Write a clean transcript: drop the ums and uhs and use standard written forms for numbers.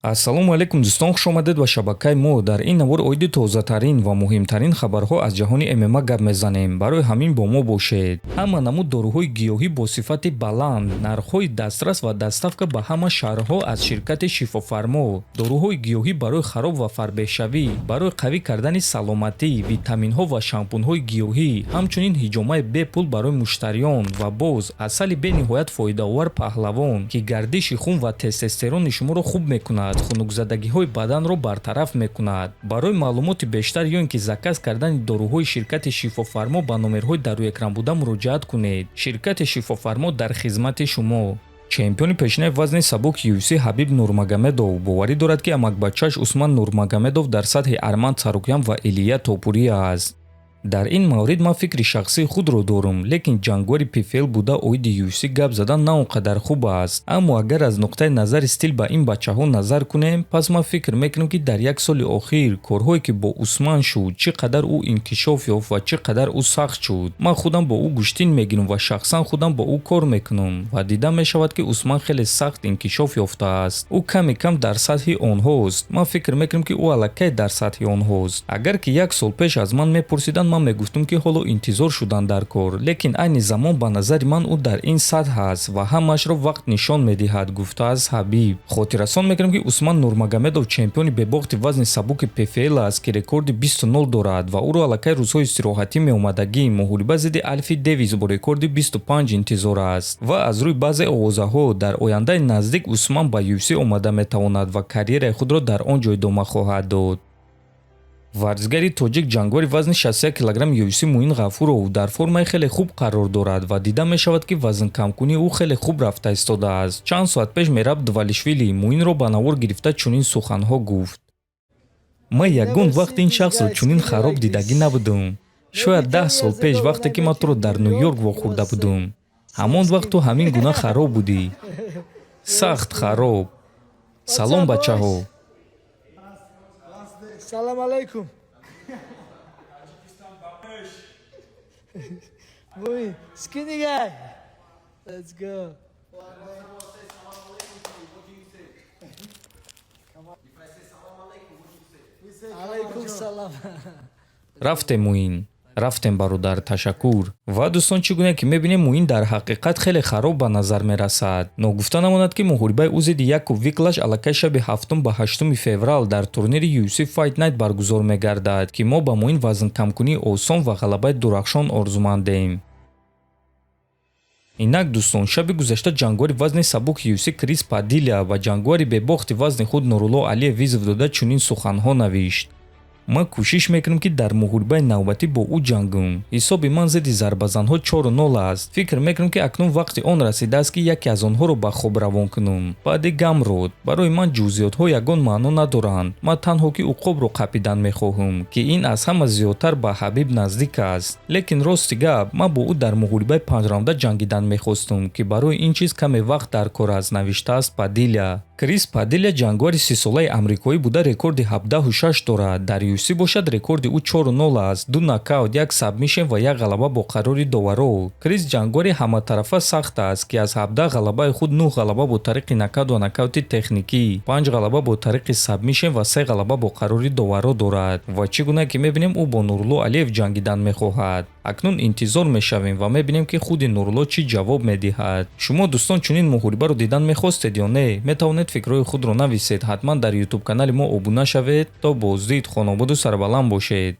ассалому алайкум дӯстон, хуш омадед ба шабакаи мо. Дар ин навор оиди тозатарин ва муҳимтарин хабарҳо аз ҷаҳони ММА гап мезанем. Барои ҳамин бо мо бошед. Ҳама намуд доруҳои гиёҳӣ бо сифати баланд, нархҳои дастрас ва дастафка ба ҳама шаҳрҳо аз ширкати Шифофармо. Доруҳои гиёҳӣ барои хароб ва фарбеҳшавӣ, барои қавӣ кардани саломатӣ, витаминҳо ва шампунҳои гиёҳӣ, ҳамчунин ҳиҷомаи бепул барои муштариён ва боз асали бениҳоят фоидаовар паҳлавон, ки гардиши хун ва тестостерони шуморо хуб мекунад, хунукзадагиҳои баданро бартараф мекунад. Барои маълумоти бештар ё ин ки заказ кардани доруҳои ширкати Шифофармо ба номерҳои дар рӯи экран буда муроҷиат кунед. Ширкати Шифофармо дар хизмати шумо. чемпиони пешинаи вазни сабук UFC Ҳабиб Нурмагомедов боварӣ дорад ки амакбачааш Усман Нурмагомедов дар сатҳи Арманд Сарукян ва Илия Топурӣ аст. дар ин маврид ман фикри шахсии худро дорам, лекин ҷангори PFL буда оиди UFC гап задан на он қадар хуб аст. Аммо агар аз нуқтаи назари стил ба ин бачаҳо назар кунем, пас ман фикр мекунам ки дар як соли охир корҳое ки бо Усман шуд, чӣ қадар ӯ инкишоф ёфт ва чӣ қадар ӯ сахт шуд. Ман худам бо ӯ гӯштин мегирам ва шахсан худам бо ӯ кор мекунам ва дида мешавад ки Усман хеле сахт инкишоф ёфтааст. ӯ ками кам дар сатҳи онҳост. Ман фикр мекунам ки ӯ аллакай дар сатҳи онҳост. Агар ки як сол пеш аз ман мепурсиданд, ман мегуфтам ки ҳоло интизор шудан дар кор, лекин айни замон ба назари ман ӯ дар ин сатҳ аст ва ҳамаашро вақт нишон медиҳад, гуфтааст Ҳабиб. Хотиррасон мекунам ки Усман Нурмагомедов чемпиони бебохти вазни сабуки PFL аст ки рекорди 20-0 дорад ва ӯро аллакай рӯзҳои истироҳатӣ меомадагӣ муҳориба зидди Альфи Дэвис бо рекорди 25 интизор аст ва аз рӯи баъзе овозаҳо дар ояндаи наздик Усман ба UFC омада метавонад ва карьераи худро дар он ҷо идома хоҳад дод. варзигари тоҷик ҷангори вазни 61 кг UFC Муин Ғафуров дар формаи хеле хуб қарор дорад ва дида мешавад ки вазнкамкунии ӯ хеле хуб рафта истодааст. чанд соат пеш Мераб Двалишвили Муинро ба навор гирифта чунин суханҳо гуфт: ман ягон вақт ин шахсро чунин хароб дидагӣ набудам. шояд 10 сол пеш вақте ки ман туро дар Ню-Йорк вохӯрда будам. ҳамон вақт ту ҳамин гуна хароб будӣ. сахт хароб. салом бачаҳо. Salam alaikum. Boy, skinny guy. Let's go. Alaikum salam. рафтем Муин. рафтем бародар, ташаккур. ва дӯстон, чӣ гуна ки мебинем Муин дар ҳақиқат хеле хароб ба назар мерасад. ногуфта намонад ки муҳорибаи ӯ зидди Якуб Виклаш аллакай шаби 7 ба 8 феврал дар турнири UFC Fight Night баргузор мегардад ки мо ба Муин вазнкамкунии осон ва ғалабаи дурахшон орзумандем. инак дӯстон, шаби гузашта ҷангори вазни сабук UFC Крис Падилля ва ҷангори бебохти вазни худ Нурулло Алиев визв дода чунин суханҳо навишт: ман кӯшиш мекунам ки дар муҳорибаи навбатӣ бо ӯ ҷангам. ҳисоби ман зидди зарбазанҳо 4-0 аст. фикр мекунам ки акнун вақти он расидааст ки яке аз онҳоро ба хоб равон кунам. баъди Гамрод. барои ман ҷузъиётҳо ягон маъно надоранд. ман танҳо ки уқобро қапидан мехоҳам, ки ин аз ҳама зиёдтар ба Ҳабиб наздик аст. лекин рости гап, ман бо ӯ дар муҳорибаи 5-раунда ҷангидан мехостам, ки барои ин чиз каме вақт дар кор аст, навиштааст Падилля. Крис Падилля ҷангори 30-солаи амрикоӣ буда рекорди 17-6 дорад. дар UFC бошад рекорди ӯ 4-0 аст. 2 нокаут, 1 сабмишн ва 1 ғалаба бо қарори доваро. Крис ҷангори ҳаматарафа сахт аст, ки аз 17 ғалабаи худ 9 ғалаба бо тариқи нокаут ва нокаути техникӣ, 5 ғалаба бо тариқи сабмишн ва 3 ғалаба бо қарори доваро дорад. ва чӣ гуна ки мебинем ӯ бо Нурулло Алиев ҷангидан мехоҳад. акнун интизор мешавем ва мебинем ки худи Нурулло чӣ ҷавоб медиҳад. шумо дӯстон чунин муҳорибаро дидан мехостед ё не? метавонед фикрҳои худро нависед. ҳатман дар YouTube канали мо обуна шавед. то боздид, хонободу сарбаланд бошед.